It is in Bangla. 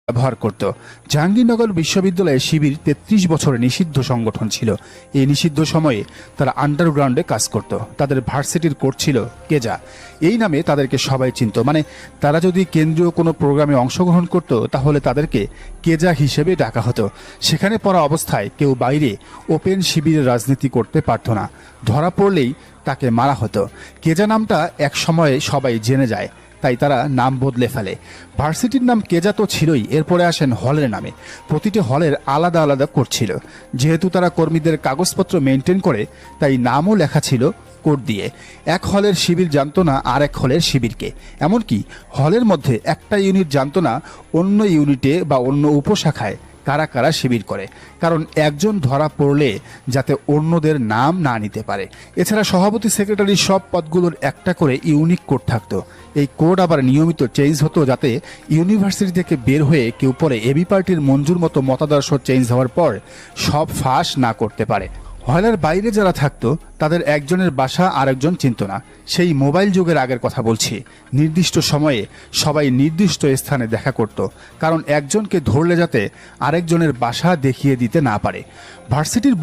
ব্যবহার করত। জাহাঙ্গীরনগর বিশ্ববিদ্যালয়ে শিবির ৩৩ বছরের নিষিদ্ধ সংগঠন ছিল। এই নিষিদ্ধ সময়ে তারা আন্ডারগ্রাউন্ডে কাজ করত। তাদের ভার্সিটির কোড ছিল কেজা। এই নামে তাদেরকে সবাই চিনত। মানে তারা যদি কেন্দ্রীয় কোনো প্রোগ্রামে অংশগ্রহণ করত তাহলে তাদেরকে কেজা হিসেবে ডাকা হতো। সেখানে পড়া অবস্থায় কেউ বাইরে ওপেন শিবিরের রাজনীতি করতে পারত না। ধরা পড়লেই তাকে মারা হতো। কেজা নামটা এক সময়ে সবাই জেনে যায়, তাই তারা নাম বদলে ফেলে। ভার্সিটির নাম কেজা তো ছিলই, এরপরে আসেন হলের নামে। প্রতিটি হলের আলাদা আলাদা কোড ছিল। যেহেতু তারা কর্মীদের কাগজপত্র মেনটেন করে, তাই নামও লেখা ছিল কোড দিয়ে। এক হলের শিবির জানতো না আর এক হলের শিবিরকে। এমনকি হলের মধ্যে একটা ইউনিট জানতো না অন্য ইউনিটে বা অন্য উপশাখায় কারা কারা শিবির করে, কারণ একজন ধরা পড়লে যাতে অন্যদের নাম না নিতে পারে। এছাড়া সভাপতি সেক্রেটারি সব পদগুলোর একটা করে ইউনিক কোড থাকতো। এই কোড আবার নিয়মিত চেঞ্জ হতো, যাতে ইউনিভার্সিটি থেকে বের হয়ে কেউ পরে এবি পার্টির মঞ্জুর মতো মতাদর্শ চেঞ্জ হওয়ার পর সব ফাঁস না করতে পারে। হলের বাইরে যারা থাকতো তাদের একজনের বাসা আরেকজন চিনত না। সেই মোবাইল যুগের আগের কথা বলছি। নির্দিষ্ট সময়ে সবাই নির্দিষ্ট স্থানে দেখা করত, কারণ একজনকে ধরলে যাতে আরেকজনের বাসা দেখিয়ে দিতে না পারে। ভার্সিটির